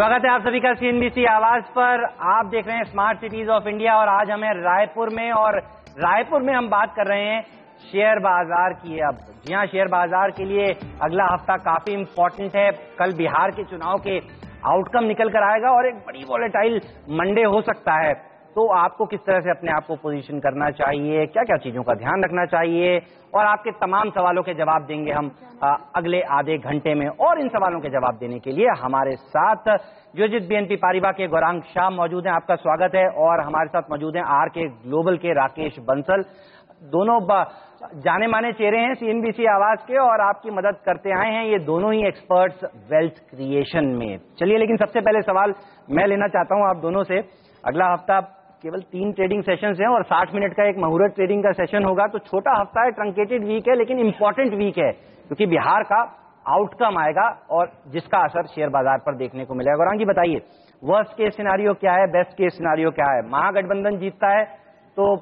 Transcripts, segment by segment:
स्वागत है आप सभी का सीएनबीसी आवाज पर। आप देख रहे हैं स्मार्ट सिटीज ऑफ इंडिया और आज हमें रायपुर में हम बात कर रहे हैं शेयर बाजार की। अब जी हाँ, शेयर बाजार के लिए अगला हफ्ता काफी इंपॉर्टेंट है। कल बिहार के चुनाव के आउटकम निकल कर आएगा और एक बड़ी वॉलेटाइल मंडे हो सकता है। तो आपको किस तरह से अपने आप को पोजीशन करना चाहिए, क्या क्या चीजों का ध्यान रखना चाहिए, और आपके तमाम सवालों के जवाब देंगे हम अगले आधे घंटे में। और इन सवालों के जवाब देने के लिए हमारे साथ योजित बीएनपी पारिबा के गौरांग शाह मौजूद हैं, आपका स्वागत है। और हमारे साथ मौजूद हैं आरके ग्लोबल के राकेश बंसल। दोनों जाने माने चेहरे हैं सीएनबीसी आवाज के और आपकी मदद करते आए हैं। ये दोनों ही एक्सपर्ट्स वेल्थ क्रिएशन में। चलिए, लेकिन सबसे पहले सवाल मैं लेना चाहता हूं आप दोनों से। अगला हफ्ता केवल 3 ट्रेडिंग सेशंस हैं और 60 मिनट का एक मुहूर्त ट्रेडिंग का सेशन होगा। तो छोटा हफ्ता है, ट्रंकेटेड वीक है, लेकिन इंपॉर्टेंट वीक है क्योंकि बिहार का आउटकम आएगा और जिसका असर शेयर बाजार पर देखने को मिलेगा। गौरांग जी बताइए, वर्स्ट केस सिनारियो क्या है, बेस्ट केस सिनारियो क्या है? महागठबंधन जीतता है तो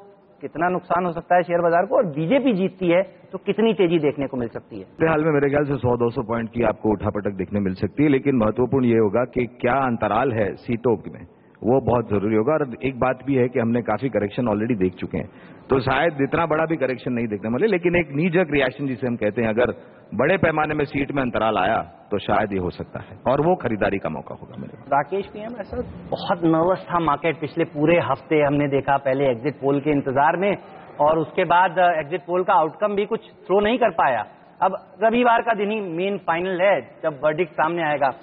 कितना नुकसान हो सकता है शेयर बाजार को, और बीजेपी जीतती है तो कितनी तेजी देखने को मिल सकती है? फिलहाल में मेरे ख्याल से 100-200 पॉइंट की आपको उठापटक देखने मिल सकती है, लेकिन महत्वपूर्ण ये होगा कि क्या अंतराल है सीटों में, वो बहुत जरूरी होगा। और एक बात भी है कि हमने काफी करेक्शन ऑलरेडी देख चुके हैं, तो शायद इतना बड़ा भी करेक्शन नहीं देखने मिले, लेकिन एक नीजक रिएक्शन जिसे हम कहते हैं, अगर बड़े पैमाने में सीट में अंतराल आया तो शायद ये हो सकता है और वो खरीदारी का मौका होगा मेरे। राकेश पीएम, ऐसा बहुत नर्वस था मार्केट पिछले पूरे हफ्ते। हमने देखा पहले एग्जिट पोल के इंतजार में और उसके बाद एग्जिट पोल का आउटकम भी कुछ थ्रो नहीं कर पाया। अब रविवार का दिन ही मेन फाइनल है जब वर्डिक्ट सामने आएगा।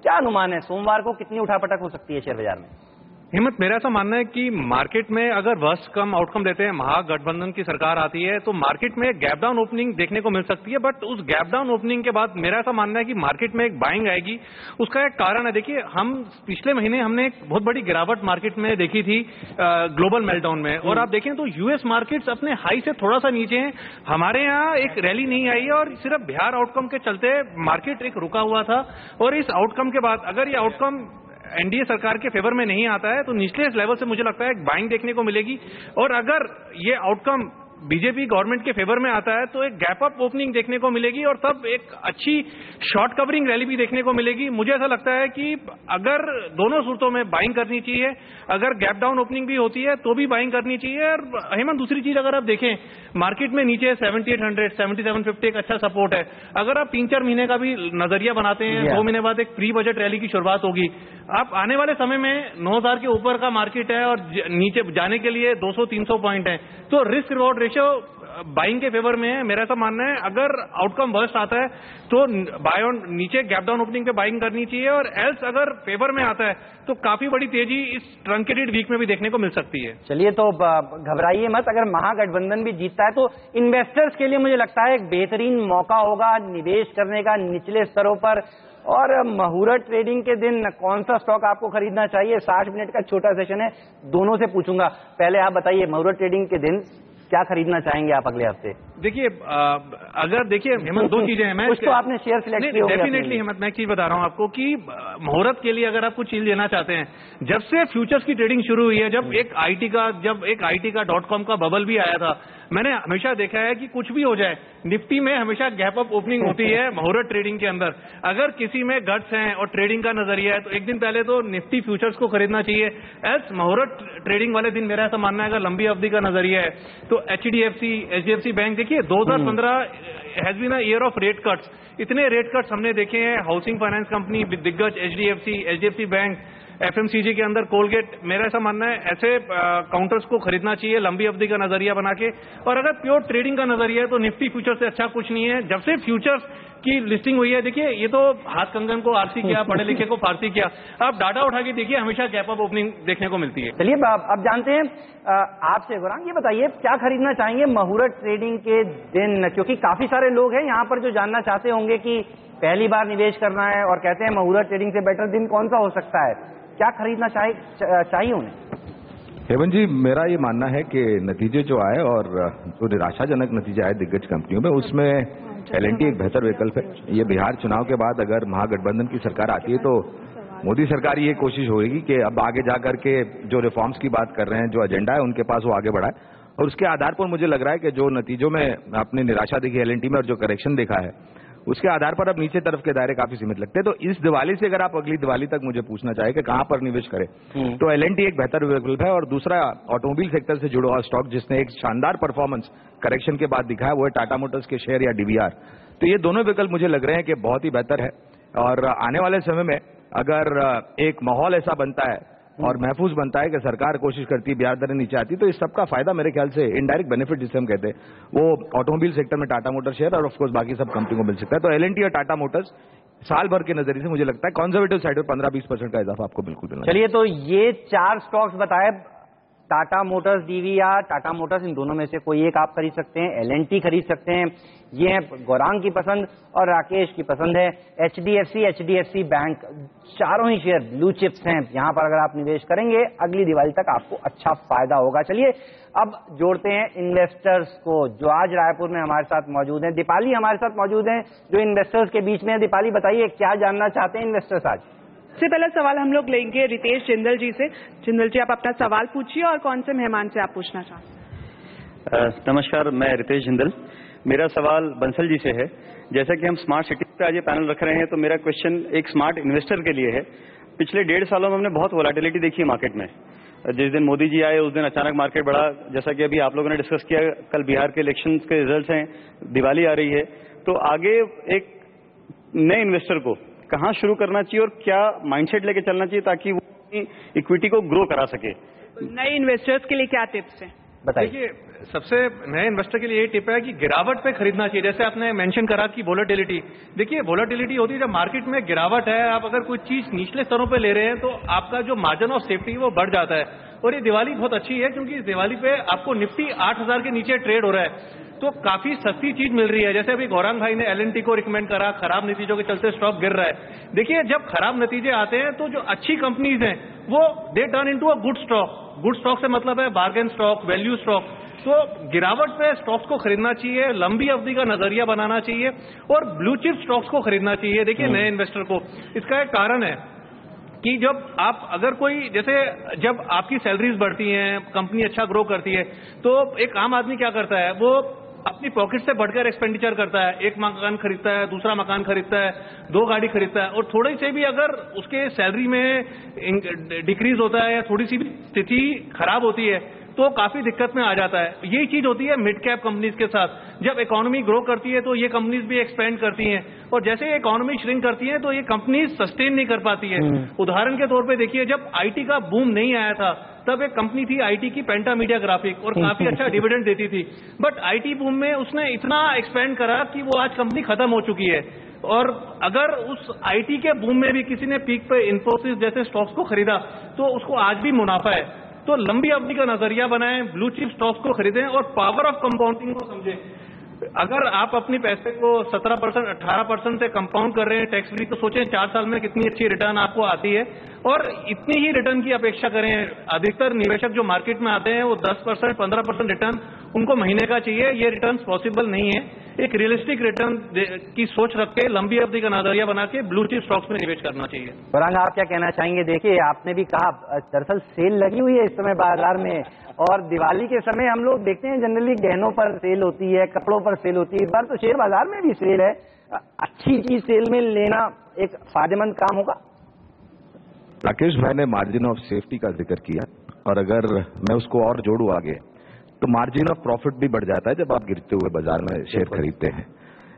क्या अनुमान है, सोमवार को कितनी उठापटक हो सकती है शेयर बाजार में? हिम्मत, मेरा ऐसा मानना है कि मार्केट में अगर वर्स्ट कम आउटकम देते हैं, महागठबंधन की सरकार आती है, तो मार्केट में गैप डाउन ओपनिंग देखने को मिल सकती है। बट उस गैप डाउन ओपनिंग के बाद मेरा ऐसा मानना है कि मार्केट में एक बाइंग आएगी। उसका एक कारण है, देखिए, हम पिछले महीने हमने एक बहुत बड़ी गिरावट मार्केट में देखी थी ग्लोबल मेल्टडाउन में, और आप देखें तो यूएस मार्केट्स अपने हाई से थोड़ा सा नीचे हैं। हमारे यहाँ एक रैली नहीं आई है और सिर्फ बिहार आउटकम के चलते मार्केट एक रुका हुआ था। और इस आउटकम के बाद अगर ये आउटकम एनडीए सरकार के फेवर में नहीं आता है तो निचले लेवल से मुझे लगता है एक बाइंग देखने को मिलेगी। और अगर ये आउटकम बीजेपी गवर्नमेंट के फेवर में आता है तो एक गैप अप ओपनिंग देखने को मिलेगी और तब एक अच्छी शॉर्ट कवरिंग रैली भी देखने को मिलेगी। मुझे ऐसा लगता है कि अगर दोनों सूरतों में बाइंग करनी चाहिए, अगर गैप डाउन ओपनिंग भी होती है तो भी बाइंग करनी चाहिए। और हेमंत, दूसरी चीज अगर आप देखें, मार्केट में नीचे 7800, 7750 एक अच्छा सपोर्ट है। अगर आप 3-4 महीने का भी नजरिया बनाते हैं, 2 महीने बाद एक प्री बजट रैली की शुरुआत होगी। आप आने वाले समय में 9000 के ऊपर का मार्केट है और नीचे जाने के लिए 200-300 पॉइंट है, तो रिस्क रिवॉर्ड रेशियो बाइंग के फेवर में है। मेरा ऐसा मानना है अगर आउटकम वर्स्ट आता है तो बाय ऑन नीचे गैप डाउन ओपनिंग पे बाइंग करनी चाहिए, और एल्स अगर फेवर में आता है तो काफी बड़ी तेजी इस ट्रंकेटेड वीक में भी देखने को मिल सकती है। चलिए, तो घबराइए मत। अगर महागठबंधन भी जीतता है तो इन्वेस्टर्स के लिए मुझे लगता है एक बेहतरीन मौका होगा निवेश करने का निचले स्तरों पर। और मुहूर्त ट्रेडिंग के दिन कौन सा स्टॉक आपको खरीदना चाहिए? 60 मिनट का छोटा सेशन है, दोनों से पूछूंगा। पहले आप बताइए, मुहूर्त ट्रेडिंग के दिन क्या खरीदना चाहेंगे आप अगले हफ्ते? देखिए, अगर देखिए हेमंत, 2 चीजें हैं। मैं कुछ तो आपने शेयर सिलेक्ट किए होंगे। डेफिनेटली हेमंत, मैं एक चीज बता रहा हूं आपको कि मुहूर्त के लिए अगर आप कुछ चीज लेना चाहते हैं, जब से फ्यूचर्स की ट्रेडिंग शुरू हुई है, जब एक आईटी का .com का बबल भी आया था, मैंने हमेशा देखा है कि कुछ भी हो जाए, निफ्टी में हमेशा गैप अप ओपनिंग होती है मुहूर्त ट्रेडिंग के अंदर। अगर किसी में गट्स हैं और ट्रेडिंग का नजरिया है तो एक दिन पहले तो निफ्टी फ्यूचर्स को खरीदना चाहिए। एल्स मुहूर्त ट्रेडिंग वाले दिन मेरा ऐसा मानना है अगर लंबी अवधि का नजरिया है तो एचडीएफसी बैंक, देखिए 2015 has been a year of rate cuts. इतने रेट कट्स हमने देखे हैं। हाउसिंग फाइनेंस कंपनी दिग्गज एचडीएफसी बैंक, एफएमसीजी के अंदर कोलगेट, मेरा ऐसा मानना है ऐसे काउंटर्स को खरीदना चाहिए लंबी अवधि का नजरिया बना के। और अगर प्योर ट्रेडिंग का नजरिया है तो निफ्टी फ्यूचर से अच्छा कुछ नहीं है। जब से फ्यूचर्स की लिस्टिंग हुई है, देखिए, ये तो हाथ कंगन को आरसी किया, पढ़े लिखे को फारसी किया। आप डाटा उठा के देखिए, हमेशा गैप अप ओपनिंग देखने को मिलती है। चलिए, अब जानते हैं आपसे गौरांग, ये बताइए क्या खरीदना चाहेंगे मुहूर्त ट्रेडिंग के दिन? क्योंकि काफी सारे लोग हैं यहाँ पर जो जानना चाहते होंगे कि पहली बार निवेश करना है और कहते हैं मुहूर्त ट्रेडिंग से बेटर दिन कौन सा हो सकता है, क्या खरीदना चाहिए उन्हें? हेमंत जी, मेरा ये मानना है कि नतीजे जो आए और जो निराशाजनक नतीजे आए दिग्गज कंपनियों में, उसमें एलएनटी एक बेहतर विकल्प है। ये बिहार चुनाव के बाद अगर महागठबंधन की सरकार आती है तो मोदी सरकार ये कोशिश होगी कि अब आगे जाकर के जो रिफॉर्म्स की बात कर रहे हैं, जो एजेंडा है उनके पास, वो आगे बढ़ाए। और उसके आधार पर मुझे लग रहा है कि जो नतीजों में आपने निराशा देखी एलएनटी में और जो करेक्शन देखा है, उसके आधार पर अब नीचे तरफ के दायरे काफी सीमित लगते हैं। तो इस दिवाली से अगर आप अगली दिवाली तक मुझे पूछना चाहे कि कहां पर निवेश करें, तो L&T एक बेहतर विकल्प है। और दूसरा ऑटोमोबाइल सेक्टर से जुड़ा हुआ स्टॉक जिसने एक शानदार परफॉर्मेंस करेक्शन के बाद दिखाया, वो है टाटा मोटर्स के शेयर या DVR। तो ये दोनों विकल्प मुझे लग रहे हैं कि बहुत ही बेहतर है। और आने वाले समय में अगर एक माहौल ऐसा बनता है और महफूज बनता है कि सरकार कोशिश करती है, ब्याज दरें नीचे आती, तो इस सबका फायदा मेरे ख्याल से इनडायरेक्ट बेनिफिट जिसे हम कहते हैं, वो ऑटोमोबाइल सेक्टर में टाटा मोटर शेयर और ऑफकोर्स बाकी सब कंपनी को मिल सकता है। तो L&T और टाटा मोटर्स साल भर के नजरिए से मुझे लगता है कंजर्वेटिव साइड पर 15-20% का इजाफा आपको बिल्कुल मिलना। चलिए, तो ये 4 स्टॉक्स बताए, Tata Motors, DVR, Tata Motors, इन दोनों में से कोई एक आप खरीद सकते हैं, L&T खरीद सकते हैं। ये है गौरांग की पसंद और राकेश की पसंद है HDFC बैंक। चारों ही शेयर ब्लू चिप्स हैं। यहां पर अगर आप निवेश करेंगे अगली दिवाली तक आपको अच्छा फायदा होगा। चलिए अब जोड़ते हैं इन्वेस्टर्स को जो आज रायपुर में हमारे साथ मौजूद हैं। दीपाली हमारे साथ मौजूद हैं जो इन्वेस्टर्स के बीच में है। दीपाली बताइए, क्या जानना चाहते हैं इन्वेस्टर्स आज? सबसे पहला सवाल हम लोग लेंगे रितेश जिंदल जी से। जिंदल जी, आप अपना सवाल पूछिए और कौन से मेहमान से आप पूछना चाहते हैं? नमस्कार, मैं रितेश जिंदल। मेरा सवाल बंसल जी से है। जैसा कि हम स्मार्ट सिटी पे आज ये पैनल रख रहे हैं, तो मेरा क्वेश्चन एक स्मार्ट इन्वेस्टर के लिए है। पिछले 1.5 सालों में हमने बहुत वोलेटिलिटी देखी है मार्केट में। जिस दिन मोदी जी आए उस दिन अचानक मार्केट बढ़ा, जैसा कि अभी आप लोगों ने डिस्कस किया। कल बिहार के इलेक्शन के रिजल्ट हैं, दिवाली आ रही है, तो आगे एक नए इन्वेस्टर को कहाँ शुरू करना चाहिए और क्या माइंडसेट लेके चलना चाहिए ताकि वो इक्विटी को ग्रो करा सके? नए इन्वेस्टर्स के लिए क्या टिप्स हैं बताइए। देखिए, सबसे नए इन्वेस्टर के लिए ये टिप है कि गिरावट पे खरीदना चाहिए। जैसे आपने मेंशन करा कि वोलेटिलिटी, देखिए वोलेटिलिटी होती है जब मार्केट में गिरावट है, आप अगर कोई चीज निचले स्तरों पे ले रहे हैं तो आपका जो मार्जिन ऑफ सेफ्टी वो बढ़ जाता है। और ये दिवाली बहुत अच्छी है क्योंकि इस दिवाली पे आपको निफ्टी 8000 के नीचे ट्रेड हो रहा है, तो काफी सस्ती चीज मिल रही है। जैसे अभी गौरांग भाई ने L&T को रिकमेंड करा, खराब नतीजों के चलते स्टॉक गिर रहा है। देखिए, जब खराब नतीजे आते हैं तो जो अच्छी कंपनीज हैं वो they turn into a good stock. Good stock से मतलब है बार्गेन स्टॉक, वैल्यू स्टॉक। तो गिरावट पे स्टॉक्स को खरीदना चाहिए, लंबी अवधि का नजरिया बनाना चाहिए और ब्लू चिप स्टॉक्स को खरीदना चाहिए। देखिए, नए इन्वेस्टर को इसका एक कारण है कि जब आप अगर कोई, जैसे जब आपकी सैलरीज बढ़ती हैं, कंपनी अच्छा ग्रो करती है, तो एक आम आदमी क्या करता है, वो अपनी पॉकेट से बढ़कर एक्सपेंडिचर करता है। एक मकान खरीदता है, दूसरा मकान खरीदता है, 2 गाड़ी खरीदता है, और थोड़ी से भी अगर उसके सैलरी में डिक्रीज होता है या थोड़ी सी भी स्थिति खराब होती है तो काफी दिक्कत में आ जाता है। यही चीज होती है मिड कैप कंपनीज के साथ। जब इकोनॉमी ग्रो करती है तो ये कंपनीज भी एक्सपेंड करती हैं, और जैसे इकोनॉमी श्रिंक करती है तो ये कंपनीज सस्टेन नहीं कर पाती है। उदाहरण के तौर पे देखिए, जब आईटी का बूम नहीं आया था तब एक कंपनी थी आईटी की, पेंटा मीडिया ग्राफिक, और काफी अच्छा डिविडेंड देती थी। बट आईटी बूम में उसने इतना एक्सपेंड करा कि वो आज कंपनी खत्म हो चुकी है। और अगर उस आईटी के बूम में भी किसी ने पीक पे इन्फोसिस जैसे स्टॉक्स को खरीदा तो उसको आज भी मुनाफा है। तो लंबी अवधि का नजरिया बनाएं, ब्लू चिप स्टॉक्स को खरीदें और पावर ऑफ कंपाउंडिंग को समझें। अगर आप अपने पैसे को 17%, 18% से कंपाउंड कर रहे हैं टैक्स फ्री, तो सोचें 4 साल में कितनी अच्छी रिटर्न आपको आती है, और इतनी ही रिटर्न की अपेक्षा करें। अधिकतर निवेशक जो मार्केट में आते हैं वो 10%, 15% रिटर्न उनको महीने का चाहिए। ये रिटर्न पॉसिबल नहीं है। एक रियलिस्टिक रिटर्न की सोच रख के लंबी अवधि का नजरिया बना के ब्लू चिप स्टॉक्स में निवेश करना चाहिए। गौरांग, आप क्या कहना चाहेंगे? देखिए, आपने भी कहा दरअसल सेल लगी हुई है इस समय बाजार में, और दिवाली के समय हम लोग देखते हैं जनरली गहनों पर सेल होती है, कपड़ों पर सेल होती है। इस बार तो शेयर बाजार में भी सेल है। अच्छी चीज सेल में लेना एक फायदेमंद काम होगा। राकेश भाई ने मार्जिन ऑफ सेफ्टी का जिक्र किया, और अगर मैं उसको और जोड़ूं आगे, तो मार्जिन ऑफ प्रॉफिट भी बढ़ जाता है जब आप गिरते हुए बाजार में शेयर खरीदते हैं।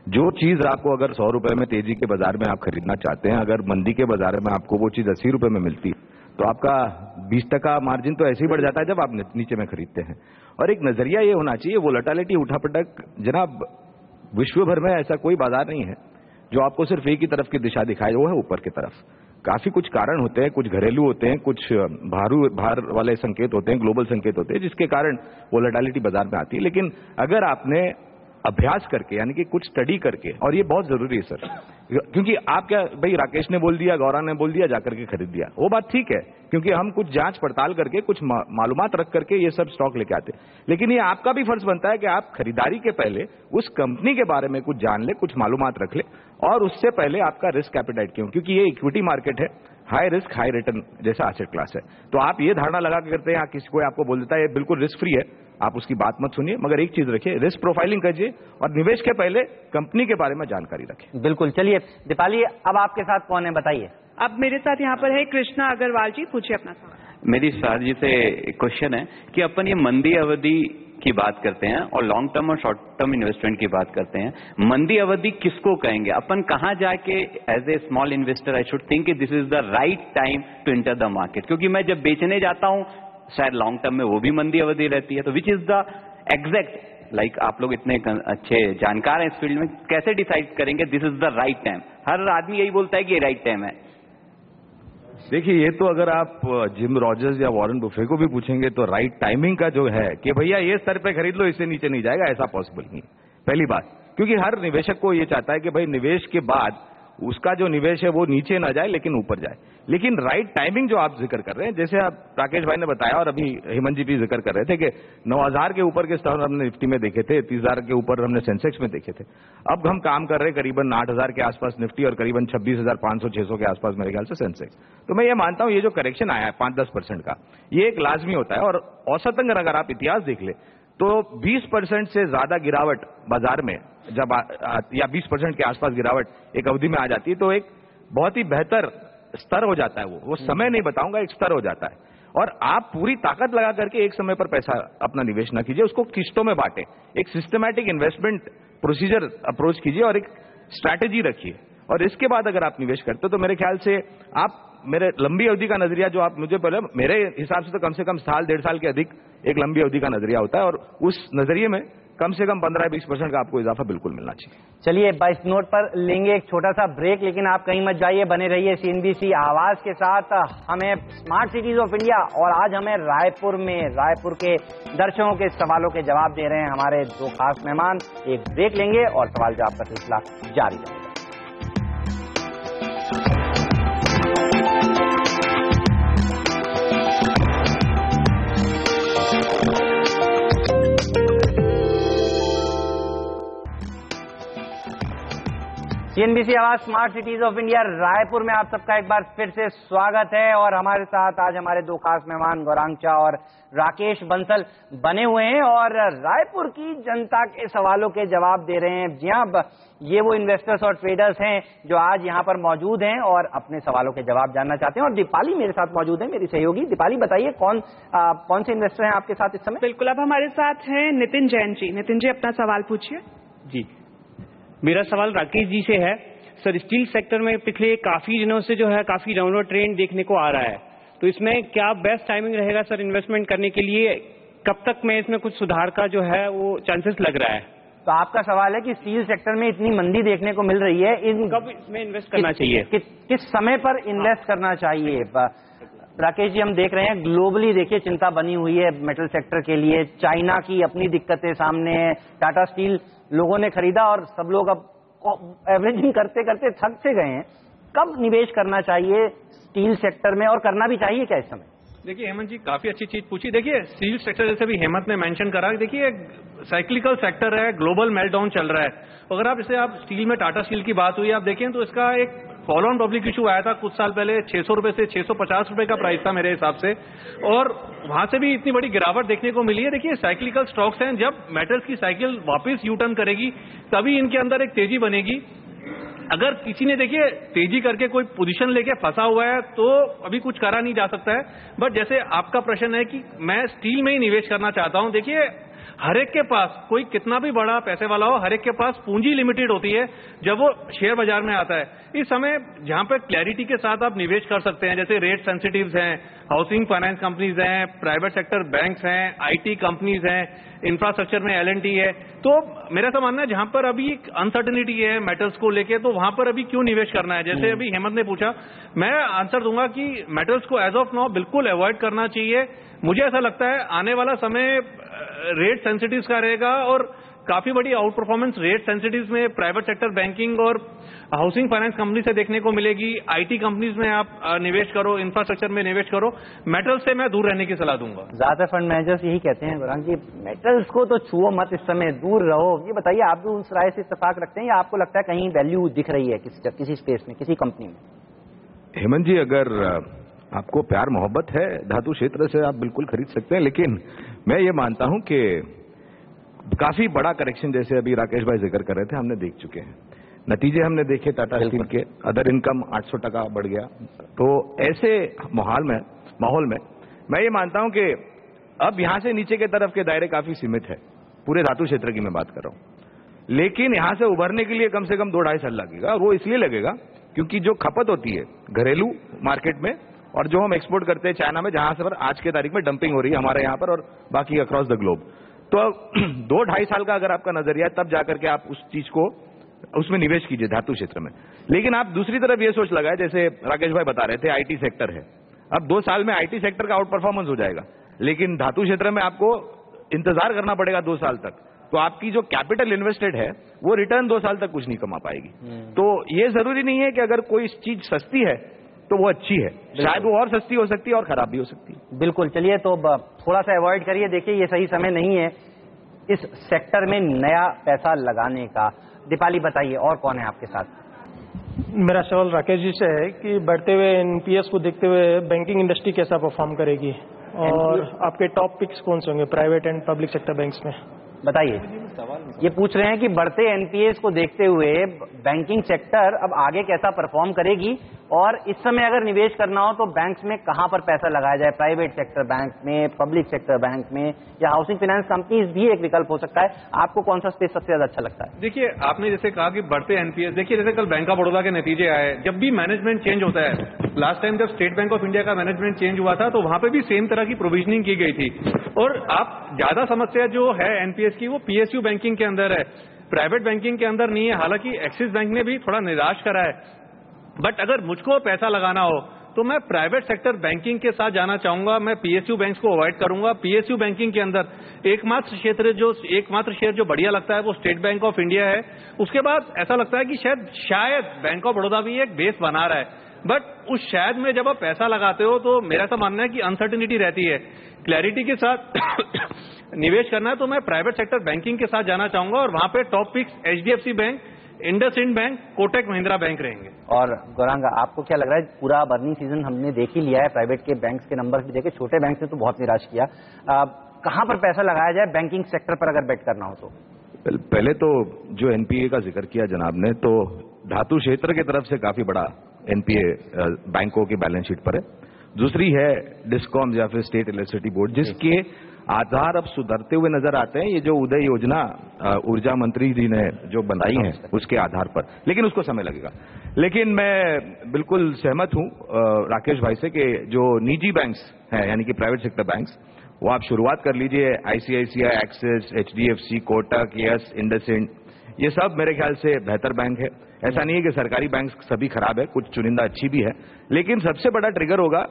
जो चीज आपको अगर 100 रुपए में तेजी के बाजार में आप खरीदना चाहते हैं, अगर मंदी के बाजार में आपको वो चीज 80 रुपए में मिलती है, तो आपका 20% मार्जिन तो ऐसे ही बढ़ जाता है जब आप नीचे में खरीदते हैं। और एक नजरिया ये होना चाहिए, वोलेटिलिटी, उठापटक, जनाब विश्व भर में ऐसा कोई बाजार नहीं है जो आपको सिर्फ एक ही तरफ की दिशा दिखाए, वो है ऊपर की तरफ। काफी कुछ कारण होते हैं, कुछ घरेलू होते हैं, कुछ भार वाले संकेत होते हैं, ग्लोबल संकेत होते हैं, जिसके कारण वोलेटिलिटी बाजार में आती है। लेकिन अगर आपने अभ्यास करके, यानी कि कुछ स्टडी करके, और ये बहुत जरूरी है सर, क्योंकि आप क्या भाई, राकेश ने बोल दिया, गौरांग ने बोल दिया, जाकर के खरीद दिया, वो बात ठीक है, क्योंकि हम कुछ जांच पड़ताल करके, कुछ मालूमात रख करके ये सब स्टॉक लेके आते। लेकिन ये आपका भी फर्ज बनता है कि आप खरीदारी के पहले उस कंपनी के बारे में कुछ जान ले, कुछ मालूमात रख ले, और उससे पहले आपका रिस्क एपेटाइट क्यों, क्योंकि ये इक्विटी मार्केट है। हाई रिस्क हाई रिटर्न जैसा एसेट क्लास है। तो आप ये धारणा लगा के करते हैं, या किसी कोई आपको बोल देता है ये बिल्कुल रिस्क फ्री है, आप उसकी बात मत सुनिए, मगर एक चीज रखिए, रिस्क प्रोफाइलिंग कीजिए और निवेश के पहले कंपनी के बारे में जानकारी रखें। बिल्कुल। चलिए दीपाली, अब आपके साथ कौन है बताइए। अब मेरे साथ यहाँ पर है कृष्णा अग्रवाल जी, पूछिए अपना सवाल। मेरी सर जी से क्वेश्चन है कि अपन ये मंदी अवधि की बात करते हैं और लॉन्ग टर्म और शॉर्ट टर्म इन्वेस्टमेंट की बात करते हैं, मंदी अवधि किसको कहेंगे? अपन कहाँ जाके as a small investor I should think this is the right time to enter the market? क्योंकि मैं जब बेचने जाता हूँ शायद लॉन्ग टर्म में वो भी मंदी अवधि रहती है, तो which is the exact, like आप लोग इतने अच्छे जानकार हैं इस फील्ड में, कैसे डिसाइड करेंगे this is the right time? हर आदमी यही बोलता है कि ये राइट टाइम है। देखिए, ये तो अगर आप जिम रॉजर्स या वॉरेन बुफे को भी पूछेंगे तो राइट टाइमिंग का जो है कि भैया ये स्तर पे खरीद लो, इससे नीचे नहीं जाएगा, ऐसा पॉसिबल नहीं। पहली बात, क्योंकि हर निवेशक को ये चाहता है कि भाई निवेश के बाद उसका जो निवेश है वो नीचे ना जाए लेकिन ऊपर जाए। लेकिन राइट टाइमिंग जो आप जिक्र कर रहे हैं, जैसे आप राकेश भाई ने बताया और अभी हेमंत जी भी जिक्र कर रहे थे कि 9,000 के ऊपर के स्तर हमने निफ्टी में देखे थे, 30,000 के ऊपर हमने सेंसेक्स में देखे थे। अब हम काम कर रहे हैं करीबन 8,000 के आसपास निफ्टी और करीबन 26,500-600 के आसपास मेरे ख्याल से सेंसेक्स। तो मैं ये मानता हूं ये जो करेक्शन आया है 5-10% का, ये एक लाजमी होता है। और औसतन अगर आप इतिहास देख ले तो 20% से ज्यादा गिरावट बाजार में जब या 20% के आसपास गिरावट एक अवधि में आ जाती है तो एक बहुत ही बेहतर स्तर हो जाता है। वो समय नहीं बताऊंगा, एक स्तर हो जाता है। और आप पूरी ताकत लगा करके एक समय पर पैसा अपना निवेश न कीजिए, उसको किस्तों में बांटे, एक सिस्टमैटिक इन्वेस्टमेंट प्रोसीजर अप्रोच कीजिए और एक स्ट्रैटेजी रखिए, और इसके बाद अगर आप निवेश करते हो तो मेरे ख्याल से आप, मेरे लंबी अवधि का नजरिया जो आप मुझे पहले, मेरे हिसाब से तो कम साल 1.5 साल के अधिक एक लंबी अवधि का नजरिया होता है, और उस नजरिए में कम से कम 15-20% का आपको इजाफा बिल्कुल मिलना चाहिए। चलिए 22 नोट पर लेंगे एक छोटा सा ब्रेक, लेकिन आप कहीं मत जाइए, बने रहिए CNBC आवाज के साथ। हमें स्मार्ट सिटीज ऑफ इंडिया और आज हमें रायपुर के दर्शकों के सवालों के जवाब दे रहे हैं हमारे दो खास मेहमान। एक ब्रेक लेंगे और सवाल जवाब का सिलसिला जारी रहेगा। CNBC आवाज smart cities of India Raipur में आप सबका एक बार फिर से स्वागत है। और हमारे साथ आज हमारे दो खास मेहमान गौरांग चा और राकेश बंसल बने हुए हैं और रायपुर की जनता के सवालों के जवाब दे रहे हैं। जी हाँ, ये वो इन्वेस्टर्स और ट्रेडर्स हैं जो आज यहाँ पर मौजूद हैं और अपने सवालों के जवाब जानना चाहते हैं। और दीपाली मेरे साथ मौजूद है, मेरी सहयोगी। दीपाली, बताइए कौन से इन्वेस्टर हैं आपके साथ इस समय? बिल्कुल, अब हमारे साथ हैं नितिन जैन जी। नितिन जी, अपना सवाल पूछिए। जी, मेरा सवाल राकेश जी से है। सर, स्टील सेक्टर में पिछले काफी दिनों से जो है काफी डाउनवर्ड ट्रेंड देखने को आ रहा है, तो इसमें क्या बेस्ट टाइमिंग रहेगा सर इन्वेस्टमेंट करने के लिए? कब तक में इसमें कुछ सुधार का जो है वो चांसेस लग रहा है? तो आपका सवाल है कि स्टील सेक्टर में इतनी मंदी देखने को मिल रही है, कब इसमें इन्वेस्ट करना चाहिए? किस समय पर इन्वेस्ट करना चाहिए? राकेश जी, हम देख रहे हैं ग्लोबली देखिए चिंता बनी हुई है मेटल सेक्टर के लिए। चाइना की अपनी दिक्कतें सामने है, टाटा स्टील लोगों ने खरीदा और सब लोग अब एवरेजिंग करते करते थक से गए हैं। कब निवेश करना चाहिए स्टील सेक्टर में और करना भी चाहिए क्या इस समय? देखिए हेमंत जी, काफी अच्छी चीज पूछी। देखिए स्टील सेक्टर जैसे भी हेमंत ने मेंशन करा, देखिए साइक्लिकल सेक्टर है, ग्लोबल मेल्टडाउन चल रहा है। अगर आप स्टील में टाटा स्टील की बात हुई, आप देखें तो इसका एक फॉलो ऑन पब्लिक इशू आया था कुछ साल पहले, 600 रुपए से 650 रुपए का प्राइस था मेरे हिसाब से, और वहां से भी इतनी बड़ी गिरावट देखने को मिली है। देखिए साइक्लिकल स्टॉक्स हैं, जब मेटल्स की साइकिल वापस यू टर्न करेगी तभी इनके अंदर एक तेजी बनेगी। अगर किसी ने देखिए तेजी करके कोई पोजीशन लेके फंसा हुआ है तो अभी कुछ करा नहीं जा सकता है। बट जैसे आपका प्रश्न है कि मैं स्टील में ही निवेश करना चाहता हूं, देखिए हर एक के पास, कोई कितना भी बड़ा पैसे वाला हो, हर एक के पास पूंजी लिमिटेड होती है जब वो शेयर बाजार में आता है। इस समय जहां पर क्लैरिटी के साथ आप निवेश कर सकते हैं, जैसे रेट सेंसिटिव्स हैं, हाउसिंग फाइनेंस कंपनीज हैं, प्राइवेट सेक्टर बैंक्स हैं, आईटी कंपनीज हैं, इंफ्रास्ट्रक्चर में L&T है। तो मेरा तो मानना है जहां पर अभी एक अनसर्टेनिटी है मेटल्स को लेके, तो वहां पर अभी क्यों निवेश करना है? जैसे अभी हेमंत ने पूछा, मैं आंसर दूंगा कि मेटल्स को एज ऑफ नाउ बिल्कुल अवॉइड करना चाहिए। मुझे ऐसा लगता है आने वाला समय रेट सेंसिटिव्स का रहेगा और काफी बड़ी आउट परफॉर्मेंस रेट सेंसिटिव्स में प्राइवेट सेक्टर बैंकिंग और हाउसिंग फाइनेंस कंपनी से देखने को मिलेगी। आईटी कंपनीज में आप निवेश करो, इंफ्रास्ट्रक्चर में निवेश करो। मेटल्स से मैं दूर रहने की सलाह दूंगा। ज्यादातर फंड मैनेजर्स यही कहते हैं गौरांग जी, मेटल्स को तो छुओ मत, इस समय दूर रहो। ये बताइए, आप भी उस राय से इत्तेफाक रखते हैं या आपको लगता है कहीं वैल्यू दिख रही है किसी स्पेस में, किसी कंपनी में? हेमंत जी, अगर आपको प्यार मोहब्बत है धातु क्षेत्र से, आप बिल्कुल खरीद सकते हैं, लेकिन मैं ये मानता हूं कि काफी बड़ा करेक्शन, जैसे अभी राकेश भाई जिक्र कर रहे थे, हमने देख चुके हैं। नतीजे हमने देखे टाटा स्टील के, अदर इनकम 800% बढ़ गया। तो ऐसे माहौल में मैं ये मानता हूं कि अब यहां से नीचे के तरफ के दायरे काफी सीमित है, पूरे धातु क्षेत्र की मैं बात कर रहा हूं। लेकिन यहां से उभरने के लिए कम से कम 2-2.5 साल लगेगा। वो इसलिए लगेगा क्योंकि जो खपत होती है घरेलू मार्केट में और जो हम एक्सपोर्ट करते हैं चाइना में, जहां से पर आज के तारीख में डंपिंग हो रही है हमारे यहां पर और बाकी अक्रॉस द ग्लोब, तो 2-2.5 साल का अगर आपका नजरिया है, तब जाकर के आप उस चीज को उसमें निवेश कीजिए धातु क्षेत्र में। लेकिन आप दूसरी तरफ ये सोच लगाए, जैसे राकेश भाई बता रहे थे आईटी सेक्टर है, अब 2 साल में आईटी सेक्टर का आउट परफॉर्मेंस हो जाएगा, लेकिन धातु क्षेत्र में आपको इंतजार करना पड़ेगा 2 साल तक। तो आपकी जो कैपिटल इन्वेस्टेड है वो रिटर्न 2 साल तक कुछ नहीं कमा पाएगी। तो ये जरूरी नहीं है कि अगर कोई चीज सस्ती है तो वो अच्छी है, शायद वो और सस्ती हो सकती है और खराब भी हो सकती है। बिल्कुल, चलिए तो थोड़ा सा अवॉइड करिए, देखिए ये सही समय नहीं है इस सेक्टर में नया पैसा लगाने का। दीपाली बताइए, और कौन है आपके साथ? मेरा सवाल राकेश जी से है कि बढ़ते हुए एनपीएस को देखते हुए बैंकिंग इंडस्ट्री कैसा परफॉर्म करेगी और आपके टॉप पिक्स कौन से होंगे private and public sector banks में? बताइए। ये पूछ रहे हैं कि बढ़ते एनपीएस को देखते हुए बैंकिंग सेक्टर अब आगे कैसा परफॉर्म करेगी और इस समय अगर निवेश करना हो तो बैंक्स में कहां पर पैसा लगाया जाए, प्राइवेट सेक्टर बैंक में, पब्लिक सेक्टर बैंक में, या हाउसिंग फाइनेंस कंपनीज भी एक विकल्प हो सकता है। आपको कौन सा स्पेस सबसे ज्यादा अच्छा लगता है? देखिए, आपने जैसे कहा कि बढ़ते एनपीएस, देखिए जैसे कल बैंक ऑफ बड़ौदा के नतीजे आए, जब भी मैनेजमेंट चेंज होता है, लास्ट टाइम जब स्टेट बैंक ऑफ इंडिया का मैनेजमेंट चेंज हुआ था तो वहां पे भी सेम तरह की प्रोविजनिंग की गई थी। और आप ज्यादा समस्या जो है एनपीएस की वो पीएसयू बैंकिंग के अंदर है, प्राइवेट बैंकिंग के अंदर नहीं है। हालांकि एक्सिस बैंक ने भी थोड़ा निराश करा है, बट अगर मुझको पैसा लगाना हो तो मैं प्राइवेट सेक्टर बैंकिंग के साथ जाना चाहूंगा। मैं पीएसयू बैंक्स को अवॉइड करूंगा। पीएसयू बैंकिंग के अंदर एकमात्र शेयर जो बढ़िया लगता है वो स्टेट बैंक ऑफ इंडिया है। उसके बाद ऐसा लगता है कि शायद बैंक ऑफ बड़ौदा भी एक बेस बना रहा है, बट उस शायद में जब आप पैसा लगाते हो तो मेरा ऐसा मानना है कि अनसर्टिनिटी रहती है। क्लैरिटी के साथ निवेश करना है तो मैं प्राइवेट सेक्टर बैंकिंग के साथ जाना चाहूंगा और वहां पे top picks HDFC bank, IndusInd bank, Kotak Mahindra bank रहेंगे। और गौरांग, आपको क्या लग रहा है? पूरा अर्निंग सीजन हमने देख ही लिया है, प्राइवेट के बैंक्स के नंबर भी देखे, छोटे बैंक ने तो बहुत निराश किया। कहां पर पैसा लगाया जाए बैंकिंग सेक्टर पर अगर बेट करना हो तो? पहले तो जो एनपीए का जिक्र किया जनाब ने, तो धातु क्षेत्र की तरफ से काफी बड़ा एनपीए बैंकों की बैलेंस शीट पर है। दूसरी है डिस्कॉम या फिर स्टेट इलेक्ट्रिसिटी बोर्ड, जिसके आधार अब सुधरते हुए नजर आते हैं। ये जो उदय योजना ऊर्जा मंत्री जी ने जो बनाई है उसके आधार पर, लेकिन उसको समय लगेगा। लेकिन मैं बिल्कुल सहमत हूं राकेश भाई से कि जो निजी बैंक्स हैं यानी कि प्राइवेट सेक्टर बैंक्स, वो आप शुरुआत कर लीजिए। ICICI, axis, HDFC, Kotak, yes, IndusInd, ये सब मेरे ख्याल से बेहतर बैंक है। ऐसा नहीं है कि सरकारी बैंक सभी खराब है, कुछ चुनिंदा अच्छी भी है। लेकिन सबसे बड़ा ट्रिगर होगा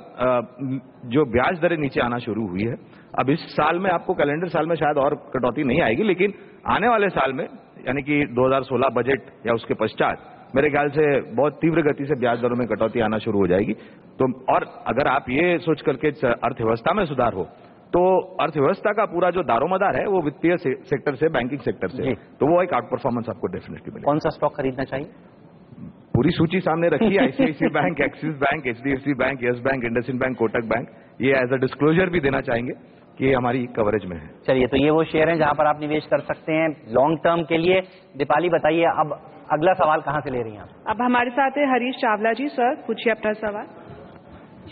जो ब्याज दरें नीचे आना शुरू हुई है। अब इस साल में आपको कैलेंडर साल में शायद और कटौती नहीं आएगी, लेकिन आने वाले साल में यानी कि 2016 बजट या उसके पश्चात मेरे ख्याल से बहुत तीव्र गति से ब्याज दरों में कटौती आना शुरू हो जाएगी। तो और अगर आप ये सोच करके अर्थव्यवस्था में सुधार हो तो अर्थव्यवस्था का पूरा जो दारोमदार है वो वित्तीय सेक्टर से, बैंकिंग सेक्टर से, तो वो एक आउट परफॉर्मेंस आपको डेफिनेटली मिलेगा। कौन सा स्टॉक खरीदना चाहिए? पूरी सूची सामने रखी है, ICICI bank, axis bank, HDFC bank, yes bank, IndusInd bank, Kotak bank. ये एज अ डिस्क्लोजर भी देना चाहेंगे कि ये हमारी कवरेज में है। चलिए, तो ये वो शेयर हैं जहां पर आप निवेश कर सकते हैं लॉन्ग टर्म के लिए। दीपाली बताइए, अब अगला सवाल कहां से ले रही हैं आप? अब हमारे साथ है हरीश चावला जी। सर, पूछिए अपना सवाल।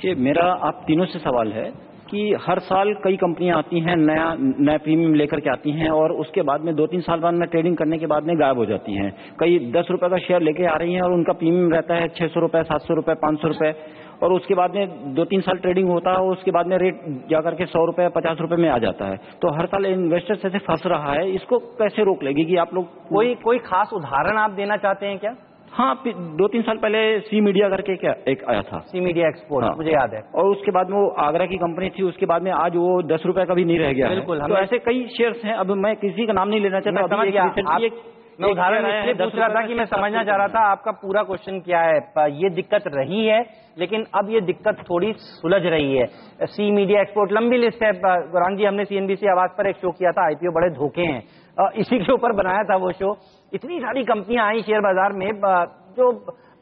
ये मेरा आप तीनों से सवाल है कि हर साल कई कंपनियां आती हैं, नया प्रीमियम लेकर के आती हैं और उसके बाद में 2-3 साल बाद में ट्रेडिंग करने के बाद में गायब हो जाती हैं। कई 10 रुपए का शेयर लेके आ रही हैं और उनका प्रीमियम रहता है 600 रुपए, 700 रुपए, 500 रुपए, और उसके बाद में 2-3 साल ट्रेडिंग होता है और उसके बाद में रेट जाकर के 100 रुपए, 50 रुपए में आ जाता है। तो हर साल इन्वेस्टर्स ऐसे फंस रहा है, इसको कैसे रोक लेगी कि आप लोग? कोई खास उदाहरण आप देना चाहते हैं क्या? हाँ, 2-3 साल पहले सी मीडिया करके क्या एक आया था, सी मीडिया एक्सपोर्ट, हाँ, मुझे याद है। और उसके बाद में वो आगरा की कंपनी थी, उसके बाद में आज वो 10 रुपए का भी नहीं रह गया। बिल्कुल, तो ऐसे कई शेयर्स हैं। अब मैं किसी का नाम नहीं लेना चाहता। मैं उदाहरण इसलिए पूछ रहा था कि मैं समझना चाह रहा था आपका पूरा क्वेश्चन क्या है। ये दिक्कत रही है, लेकिन अब ये दिक्कत थोड़ी सुलझ रही है। सी मीडिया एक्सपोर्ट लंबी लिस्ट है। गौरांग जी, हमने सीएनबीसी आवाज पर एक शो किया था, आईपीओ बड़े धोखे हैं, इसी के ऊपर बनाया था वो शो। इतनी सारी कंपनियां आई शेयर बाजार में जो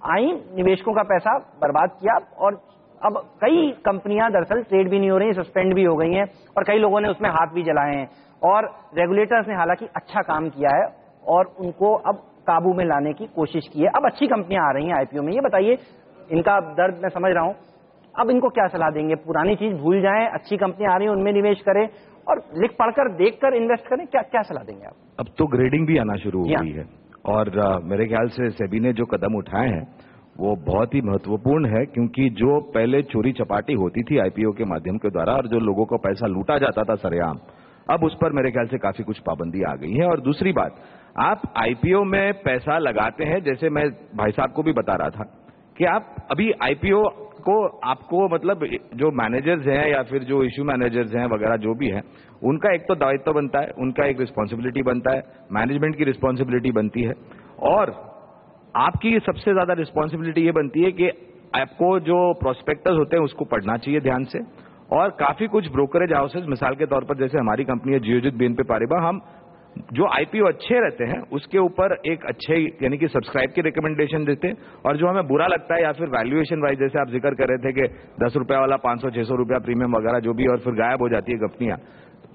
आई, निवेशकों का पैसा बर्बाद किया और अब कई कंपनियां दरअसल ट्रेड भी नहीं हो रही, सस्पेंड भी हो गई हैं और कई लोगों ने उसमें हाथ भी जलाए हैं और रेगुलेटर्स ने हालांकि अच्छा काम किया है और उनको अब काबू में लाने की कोशिश की है। अब अच्छी कंपनियां आ रही हैं आईपीओ में। ये बताइए, इनका दर्द मैं समझ रहा हूं, अब इनको क्या सलाह देंगे? पुरानी चीज भूल जाएं, अच्छी कंपनियां आ रही हैं उनमें निवेश करें और लिख पढ़कर देखकर इन्वेस्ट करें, क्या सलाह देंगे आप? अब तो ग्रेडिंग भी आना शुरू हो गई है और मेरे ख्याल से सेबी ने जो कदम उठाए हैं वो बहुत ही महत्वपूर्ण है, क्योंकि जो पहले चोरी चपाटी होती थी आईपीओ के माध्यम के द्वारा और जो लोगों को पैसा लूटा जाता था सरेआम, अब उस पर मेरे ख्याल से काफी कुछ पाबंदी आ गई है। और दूसरी बात, आप आईपीओ में पैसा लगाते हैं, जैसे मैं भाई साहब को भी बता रहा था कि आप अभी आईपीओ को आपको मतलब जो मैनेजर्स हैं या फिर जो इश्यू मैनेजर्स हैं वगैरह जो भी हैं, उनका एक तो दायित्व बनता है, उनका एक रिस्पॉन्सिबिलिटी बनता है, मैनेजमेंट की रिस्पॉन्सिबिलिटी बनती है और आपकी सबसे ज्यादा रिस्पॉन्सिबिलिटी ये बनती है कि आपको जो प्रोस्पेक्टस होते हैं उसको पढ़ना चाहिए ध्यान से। और काफी कुछ ब्रोकरेज हाउसेज, मिसाल के तौर पर जैसे हमारी कंपनी है जियोजित बीएनपी पारिबा, हम जो आईपीओ अच्छे रहते हैं उसके ऊपर एक अच्छे यानी कि सब्सक्राइब की रिकमेंडेशन देते हैं और जो हमें बुरा लगता है या फिर वैल्यूएशन वाइज, जैसे आप जिक्र कर रहे थे कि 10 रुपया वाला 500-600 रुपया प्रीमियम वगैरह जो भी और फिर गायब हो जाती है कंपनियां,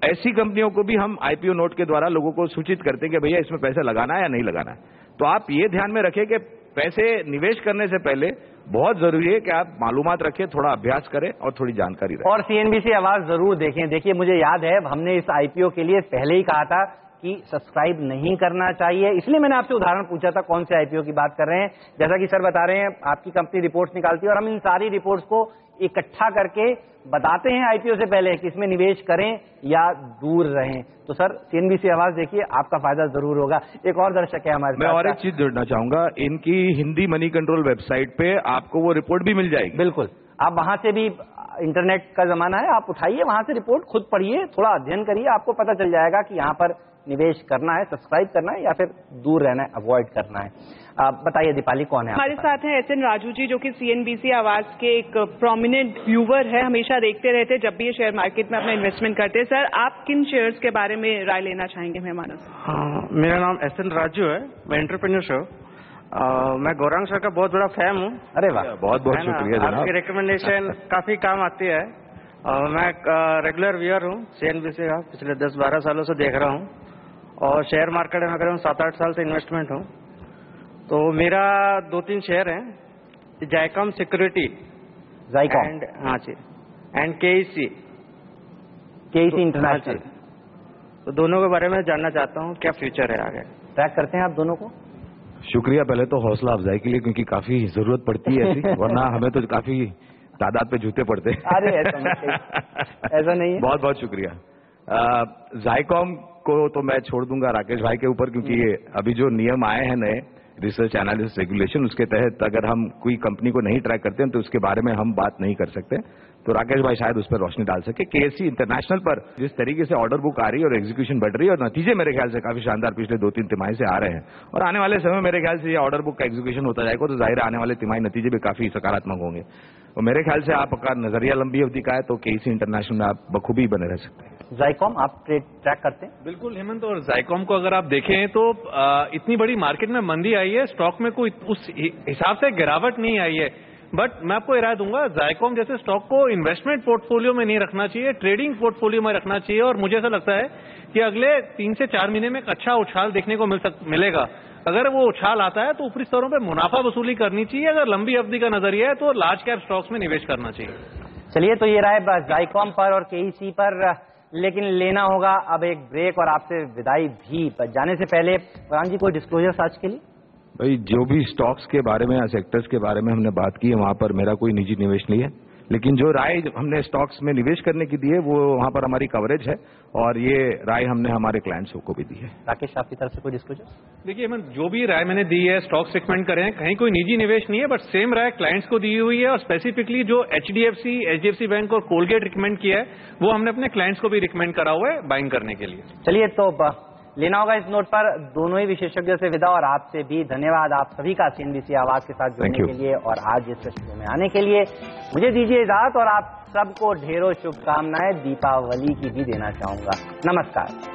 ऐसी कंपनियों को भी हम आईपीओ नोट के द्वारा लोगों को सूचित करते हैं कि भैया इसमें पैसा लगाना है या नहीं लगाना है। तो आप ये ध्यान में रखें कि पैसे निवेश करने से पहले बहुत जरूरी है कि आप मालूमात रखें, थोड़ा अभ्यास करें और थोड़ी जानकारी रखें। और सीएनबीसी आवाज जरूर देखें। देखिए, मुझे याद है हमने इस आईपीओ के लिए पहले ही कहा था कि सब्सक्राइब नहीं करना चाहिए, इसलिए मैंने आपसे उदाहरण पूछा था कौन से आईपीओ की बात कर रहे हैं। जैसा कि सर बता रहे हैं, आपकी कंपनी रिपोर्ट्स निकालती है और हम इन सारी रिपोर्ट्स को इकट्ठा करके बताते हैं आईपीओ से पहले कि इसमें निवेश करें या दूर रहें। तो सर, सीएनबीसी आवाज देखिए, आपका फायदा जरूर होगा। एक और दर्शक है हमारे साथ। मैं और एक चीज जोड़ना चाहूंगा, इनकी हिंदी मनी कंट्रोल वेबसाइट पे आपको वो रिपोर्ट भी मिल जाएगी। बिल्कुल, आप वहां से भी, इंटरनेट का जमाना है, आप उठाइए वहां से रिपोर्ट, खुद पढ़िए, थोड़ा अध्ययन करिए, आपको पता चल जाएगा कि यहाँ पर निवेश करना है, सब्सक्राइब करना है या फिर दूर रहना है, अवॉइड करना है। बताइए दीपाली, कौन है हमारे साथ हैं एसएन राजू जी, जो कि सीएनबीसी आवाज के एक प्रोमिनेंट व्यूवर है, हमेशा देखते रहते जब भी ये शेयर मार्केट में अपना इन्वेस्टमेंट करते हैं। सर, आप किन शेयर्स के बारे में राय लेना चाहेंगे मेहमानों से? हाँ, मेरा नाम एसएन राजू है, मैं एंटरप्रेन्योर हूँ। मैं गौरांग सर का बहुत बड़ा फैन हूँ। अरे वाह, बहुत बहुत शुक्रिया जनाब। आपकी रिकमेंडेशन काफी काम आती है। मैं रेगुलर व्यूअर हूँ सीएनबीसी का, पिछले 10-12 सालों से देख रहा हूँ और शेयर मार्केट में अगर 7-8 साल से इन्वेस्टमेंट हूँ। तो मेरा 2-3 शेयर हैं, जायकॉम सिक्योरिटी, जायकॉम, हाँ जी, एंड केईसी इंटरनेशनल। तो दोनों के बारे में जानना चाहता हूँ, क्या फ्यूचर है आगे? ट्रैक करते हैं आप दोनों को? शुक्रिया पहले तो हौसला अफजाई के लिए, क्योंकि काफी जरूरत पड़ती है ऐसी, वरना हमें तो काफी तादाद पे जूते पड़ते हैं। अरे ऐसा नहीं है। बहुत बहुत शुक्रिया। जायकॉम को तो मैं छोड़ दूंगा राकेश भाई के ऊपर, क्योंकि ये अभी जो नियम आए हैं नए रिसर्च एनालिसिस रेगुलेशन, उसके तहत अगर हम कोई कंपनी को नहीं ट्रैक करते हैं तो उसके बारे में हम बात नहीं कर सकते। तो राकेश भाई शायद उस पर रोशनी डाल सके। केएससी इंटरनेशनल पर जिस तरीके से ऑर्डर बुक आ रही है और एग्जीक्यूशन बढ़ रही है और नतीजे मेरे ख्याल से काफी शानदार पिछले 2-3 तिमाही से आ रहे हैं और आने वाले समय मेरे ख्याल से ये ऑर्डर बुक का एग्जीक्यूशन होता जाएगा तो जाहिर आने वाले तिमाही नतीजे भी काफी सकारात्मक होंगे। तो मेरे ख्याल से आपका नजरिया लंबी अवधि का है तो केएससी इंटरनेशनल में आप बखूबी बने रह सकते हैं। जायकॉम आप ट्रैक करते हैं? बिल्कुल हेमंत, और जायकॉम को अगर आप देखें तो इतनी बड़ी मार्केट में मंदी आई है, स्टॉक में कोई उस हिसाब से गिरावट नहीं आई है। बट मैं आपको राय दूंगा, जायकॉम जैसे स्टॉक को इन्वेस्टमेंट पोर्टफोलियो में नहीं रखना चाहिए, ट्रेडिंग पोर्टफोलियो में रखना चाहिए। और मुझे ऐसा लगता है कि अगले 3 से 4 महीने में एक अच्छा उछाल देखने को मिलेगा। अगर वो उछाल आता है तो ऊपरी स्तरों पर मुनाफा वसूली करनी चाहिए। अगर लंबी अवधि का नजरिया है तो लार्ज कैप स्टॉक्स में निवेश करना चाहिए। चलिए, तो ये राय जायकॉम पर और केईसी पर, लेकिन लेना होगा अब एक ब्रेक और आपसे विदाई भी। पर जाने से पहले फरहान जी, कोई डिस्क्लोजर्स आज के लिए? भाई, जो भी स्टॉक्स के बारे में या सेक्टर्स के बारे में हमने बात की है वहां पर मेरा कोई निजी निवेश नहीं है, लेकिन जो राय हमने स्टॉक्स में निवेश करने की दी है वो वहां पर हमारी कवरेज है और ये राय हमने हमारे क्लाइंट्स को भी दी है। राकेश, आपकी तरफ से कोई डिस्क्लोजर? देखिए, जो भी राय मैंने दी है, स्टॉक्स रिकमेंड करे हैं, कहीं कोई निजी निवेश नहीं है, बट सेम राय क्लाइंट्स को दी हुई है और स्पेसिफिकली जो HDFC बैंक और कोलगेट रिकमेंड किया है वो हमने अपने क्लाइंट्स को भी रिकमेंड करा हुआ है बाइंग करने के लिए। चलिए, तो लेना होगा इस नोट पर। दोनों ही विशेषज्ञों से विदा और आपसे भी धन्यवाद आप सभी का सीएनबीसी आवाज के साथ जुड़ने के लिए और आज इस शो में आने के लिए। मुझे दीजिए इजाजत और आप सबको ढेरों शुभकामनाएं दीपावली की भी देना चाहूंगा। नमस्कार।